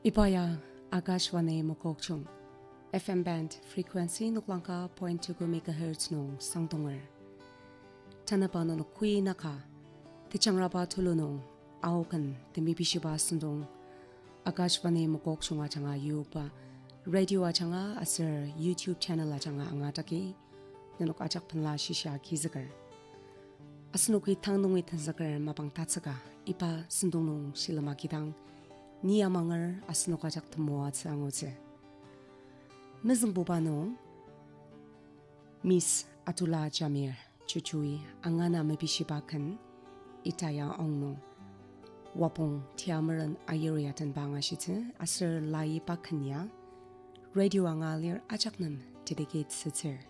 Ibaya Agashwane Mokokchung FM band frequency nuklangka 0.2 MHz nung sangtongar. Tanapano no kui naka tichangraba tulunong aokan temibishiba sundong Agashwane Mokokchung achanga yupa radio achanga asir YouTube channel achanga angataki nanok achak panla shisha kizagar. Asnukui tangnungwi tanzagar mapang tatsaga ipa sundongnong silamakitang niyamangar asnukajak temuat sangoze. Mizeng bubanong Miss Atula Jamir cucui angana mebishibakan itaya ongno wapong tiamaran ayuriatan bangashite asir lai bakanya radio angalir ajaknan dedicate sitir.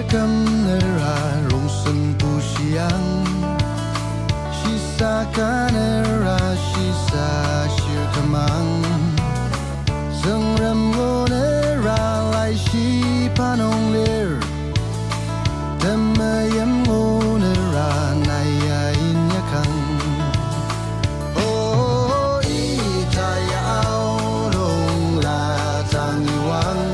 Kamera rongsen pusiang Sisa kanera sisa shir kamang Sengrem ngonera lai shi panong lir Temayem ngonera naya inyakang Oh itaya aulong la tangiwang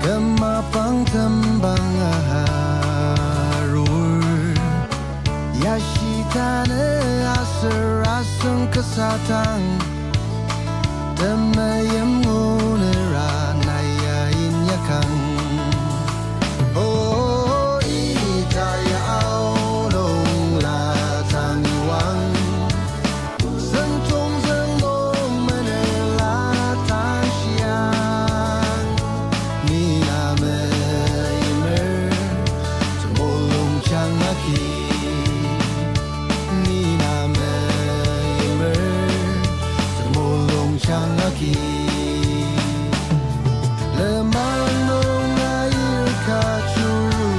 Kemapang tembang aharur Yashitane aser aseng kesatang Temayem ngunera naya inyakang Oh itaya aulong la tangiwang Sentong zengong menela tansiang Nina meimer Semolong changaki Nina meimer Semolong changaki Lemang nong air kacuru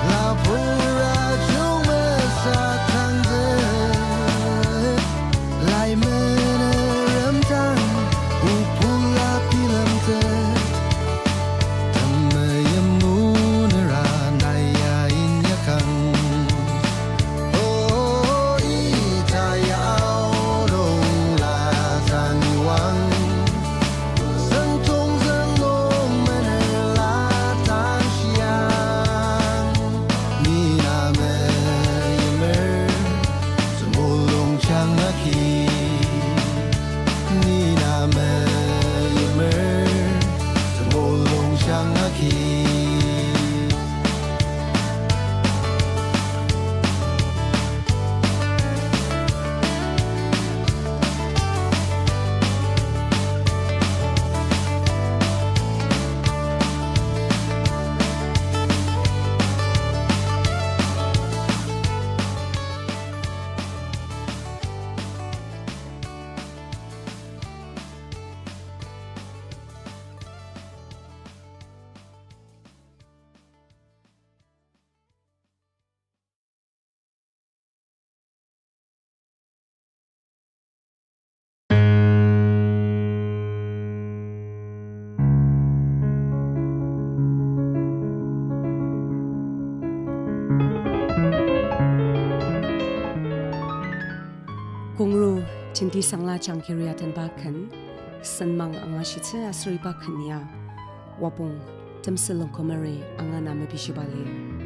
Lapura jong mesatang zet Lai menerem tang Upula pilam tet Temayem ngunera naya inyakang Oh itaya aulong la tangiwang Sentong zengong menela tansiang Nina meimer Semolong changaki Nina meimer Semolong changaki Kungru cinti sangla cangkiriatan bakan senmang angashitse asri bakanya wapung temselong komari angana mebishibalir.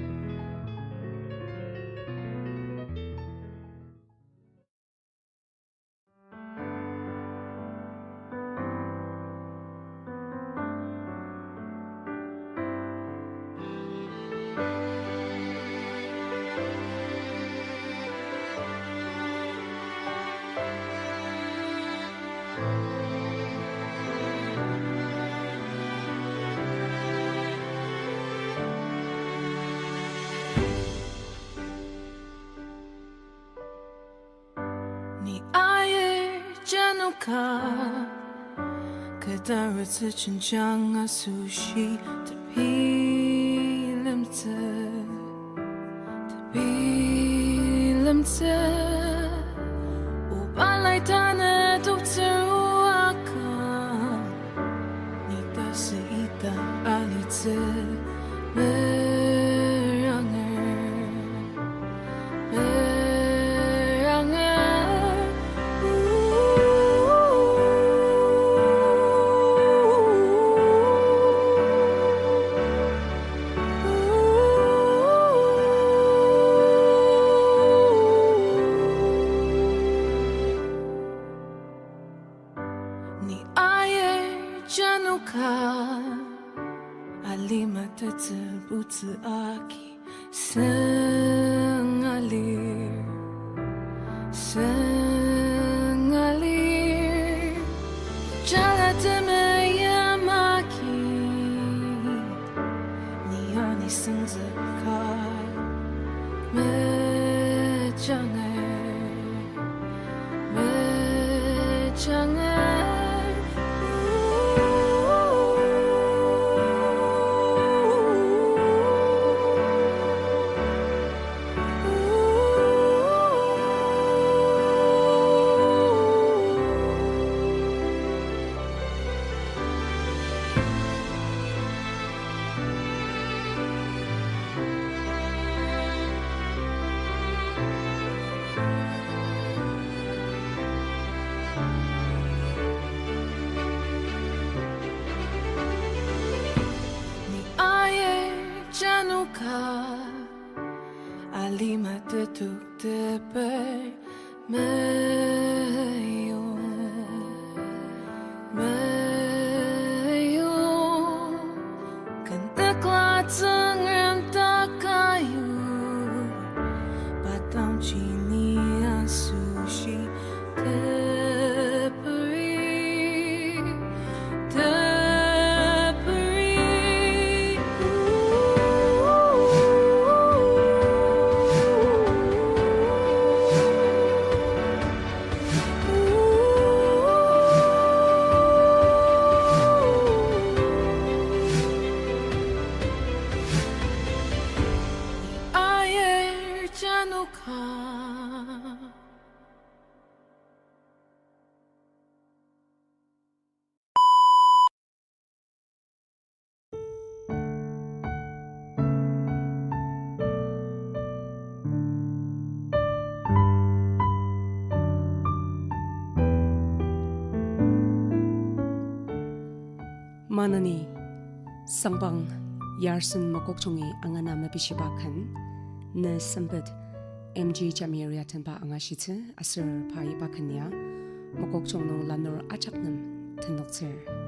ka kadar zi chen chang a sushi to be lim tse u ba lai ta ne tu tse a ka ni ta si ta a li tse不自阿基生阿里生阿里扎拉的美呀玛基你呀你生着卡没障碍没障碍Alima de tuk de per me yo kan tekla tsang ram ta kayu batang chini a sushi Manani sangbang yarsun makokchongi angana mabishibakan na sambet MG Jamiriatan ba angashite asir pai bakanya makokchongno lanor achaknam tanokser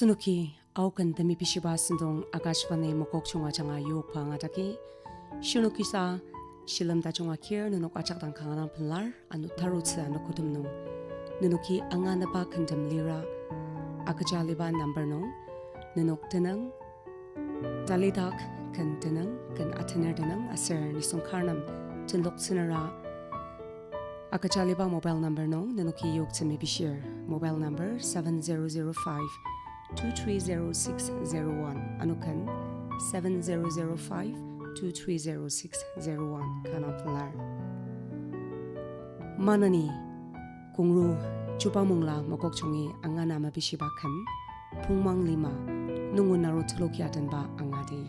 Sunuki aukan demi pishiba sindong agashvane mokok chunga changa yok pangataki shunuki sa shilam da chunga kier nunok achak dang kanganan penlar anu tarutsa anu kudumnong nunuki angana ba kandam lira agajaliba number nong nunok tenang dalidak kan tenang kan atener tenang aser nisong karnam tenlok sinara agajaliba mobile number nong nunuki yok tsimi bishir mobile number 7005-230601 anukan 7005-230601 kanang penlar manani kungru Chupamungla mokok chungi angana mabishibakan pungmang lima nungun naro tulokiatan ba angadi.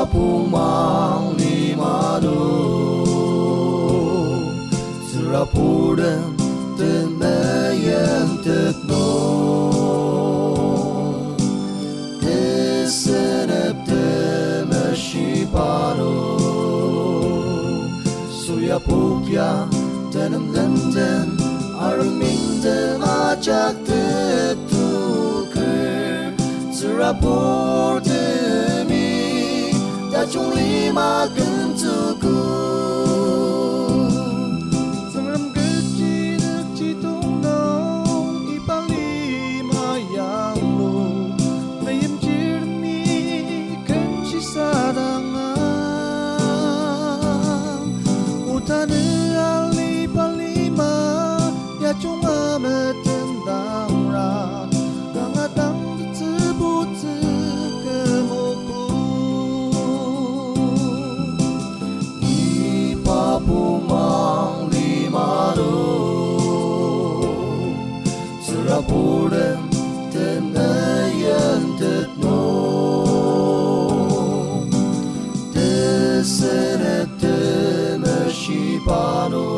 Pumang limado Serapudan Tenayan tetno Tesenep temashipano Suyapukya Tenem lenden Aruming temajak tetuker Serapudan chung lima cần tu cu Sang ram kecil kecil tong ipang lima yang lo Mayem jermi kan si sadangan Utane ali palima ya chung amet tendang ra Kangatang tersebut Pumang limado Serapudan Tenayan tetno Tesenet temashipano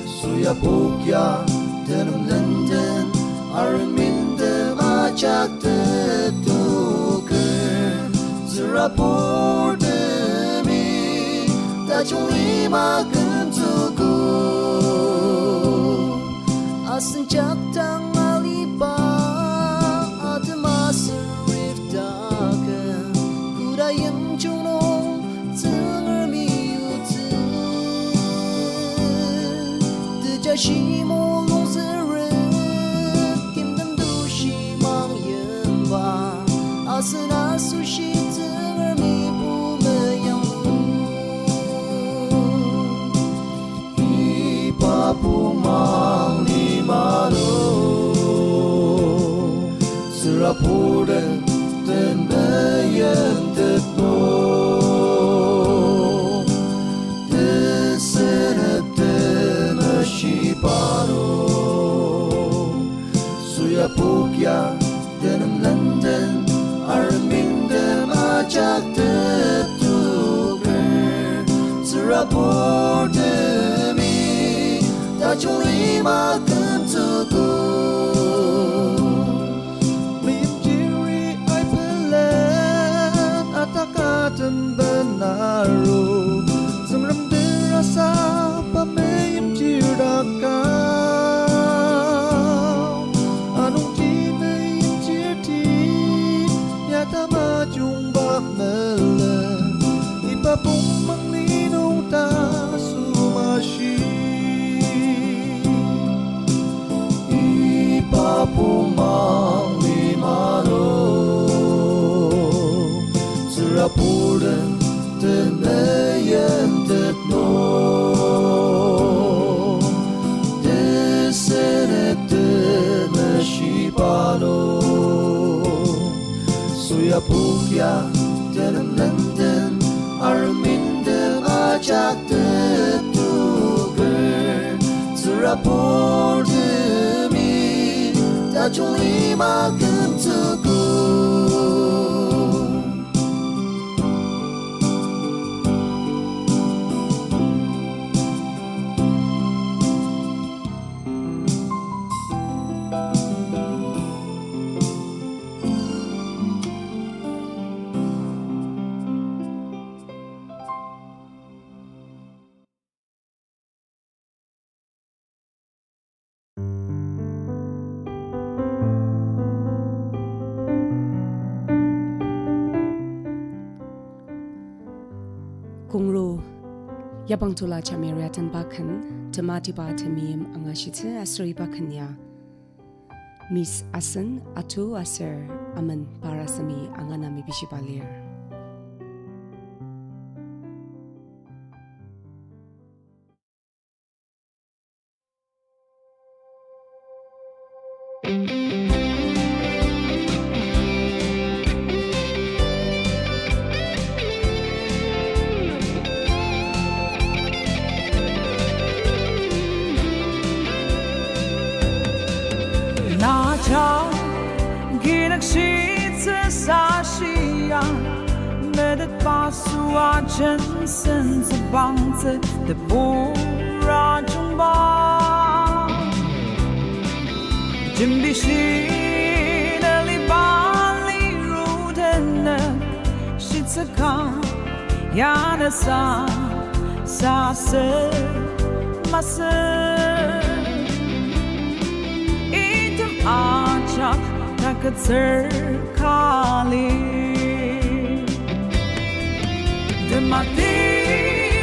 Suyapukya Tenum lenden Armin temajak tetuker Serapudan chung lima cần tu cu Asin chak tang aliba Atma serif daken Kudayam chung nong Tengah mi utu Deja shi mo long seret Kim dan du shi mang yen ba Asin asu shi tengah mi bu meyang Pumang limado Serapudan Tenayan tetno Tesenep temashipano Suyapukya Tenem lenden Arming temajak tetuker Serapudan chung lima cần tu cu Mayem jiri ay pelan Atakatan benaro Semram derasa Pamayem jirakau Anong jinayem jirti Nyata majung bak melan Ipapung manglinong ta sumashi Pumang limado Serapudan Tenayan tetno Tesenet temashipano Suyapukya Tenem lenden Armin temajak tetuker Serapudan chung lima cần tu cu Yabang tula chamiriatan bakan temati ba temim angashite asri bakanya Miss Asen atu aser aman parasami anganami bishibalir. 나저 기락시트 사시야 매듭 바수와 전선 방트 대보라 중바 준비시 널리발리 루데네 시츠카 야나사 사세 마세 Acak takut sekali Demati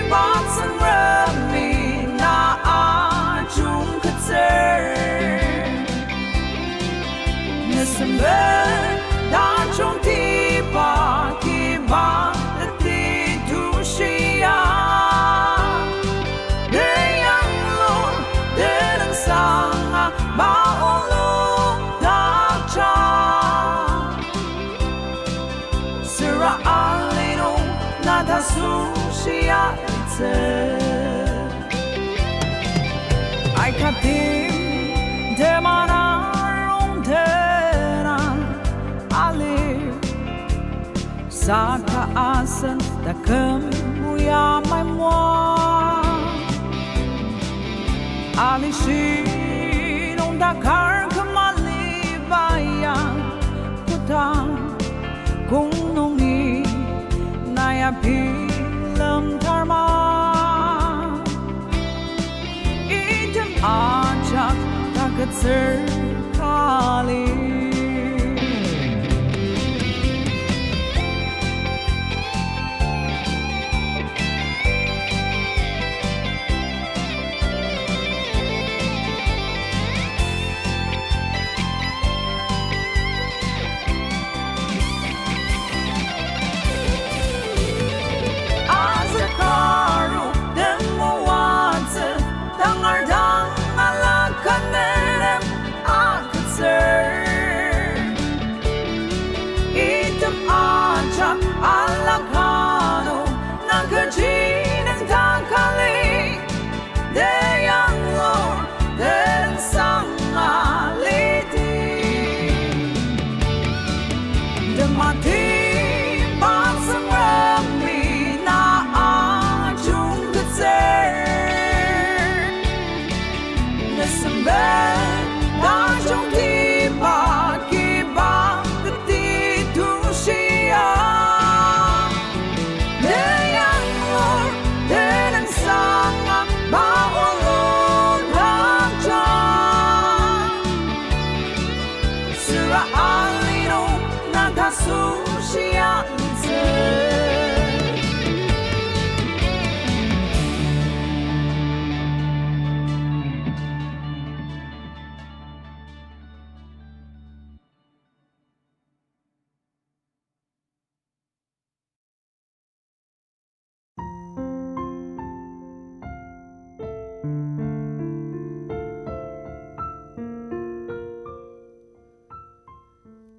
batsan remi na ajung keter Nesember dajung tiba kiba leti dusia Deyang lo derang sanga maolo Sira alino nada sushia ite Ai katim demanar teran ali Saka asen da kemuya mai moi Ali shi non da kar kemali bayang kutang Kung nungi naya pilam dharma Item ajak takut sekali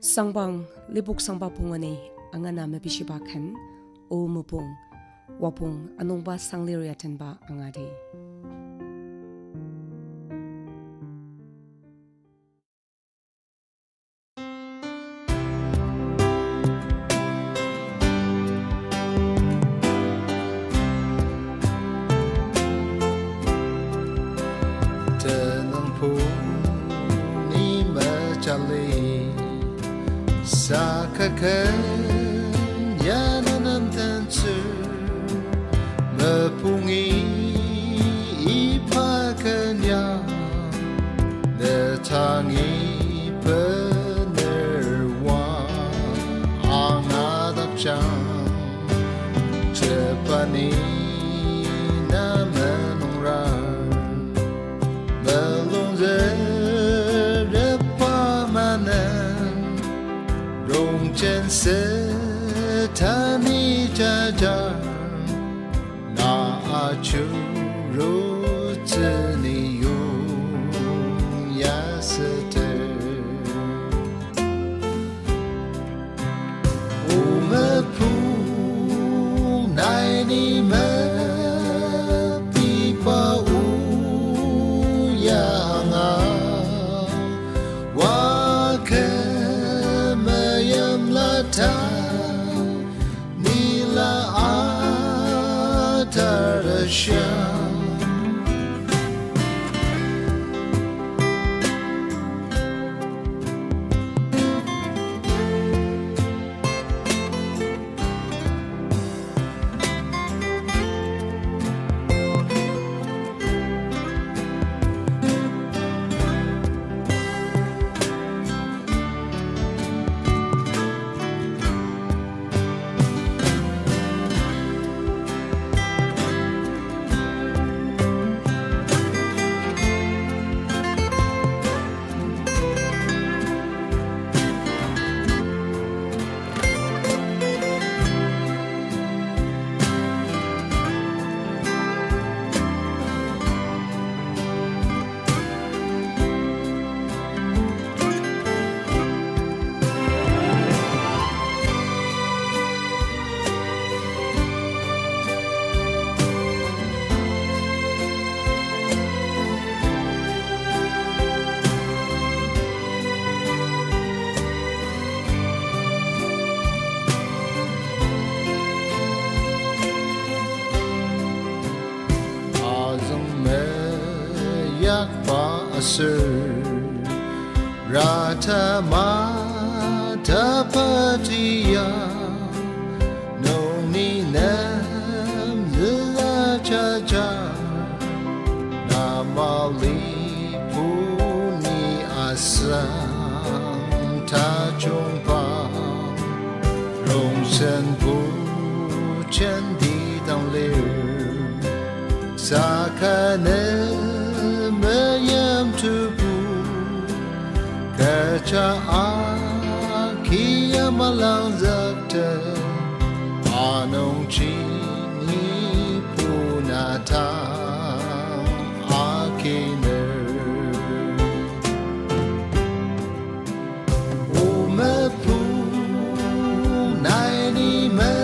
Sangbang libuk sangba pungani anganama bishibakan o mupung wapung anongba sangliriatan ba angadi. Tenang pun ni macali Sakakan yanan tentu mepungi ipakanya netangi penerwan angadapjang Jepani na 子你用亚瑟的，我们不奈你们比把乌央啊，我可没有了他，你了啊他的香。Sir Rata Mata Patia Noni Nam Lila Chacha Namali Puni Asam Ta Chongpa Rong Sen Pu Chen Di Dang Liu Sakane Mayam tubu kacha akia malang zakte anong chini punata akiner umepu naini me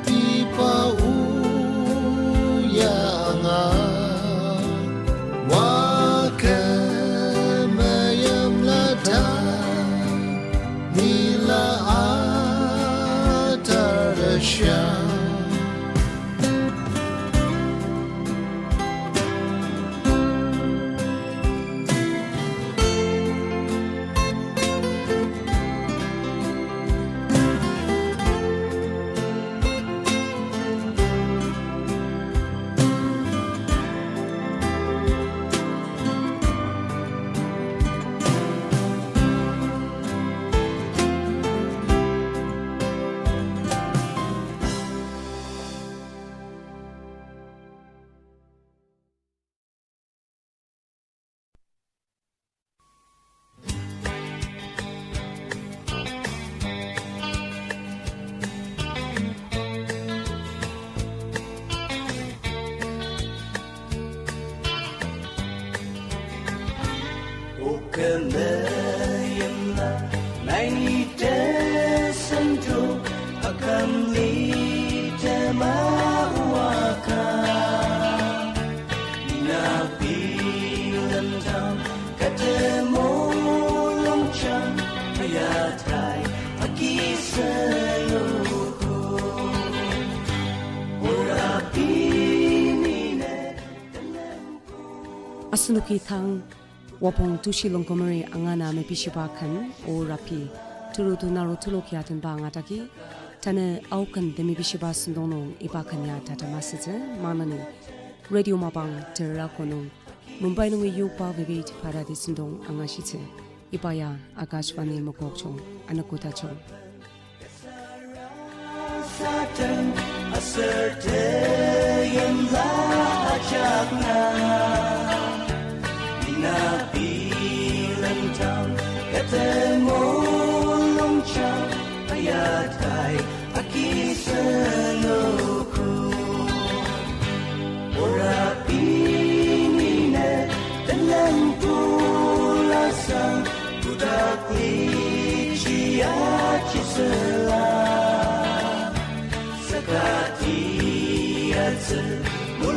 pipa uyanga Kelayamlah naini desendu akan lida mawaka Nabi lentang ketemu longcang ayat hai pagi seluku Urapi nine Asunuki Thang Wapong tushi longkomari angana me bishibakan o rapi turu tunaro tuloki atin ba ngataki tane aukan demi bishiba sindonong ibakanya tata masije manani radio mabang terra kono Mumbai nung yupa vivit paradi sindong angashite ibaya Akashvani mokokchong anakutachong Satan aserte yang lajakna Nabi lentang ketemu longcang ayat hai aki seluku Urapi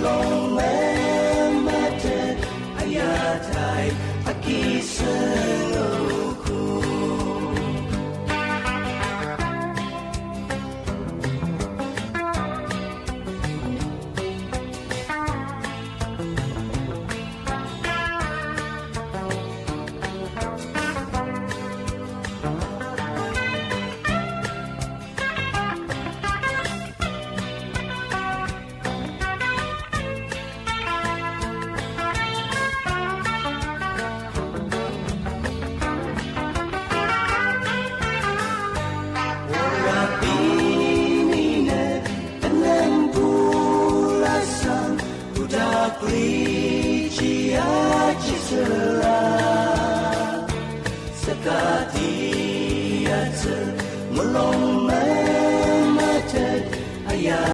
long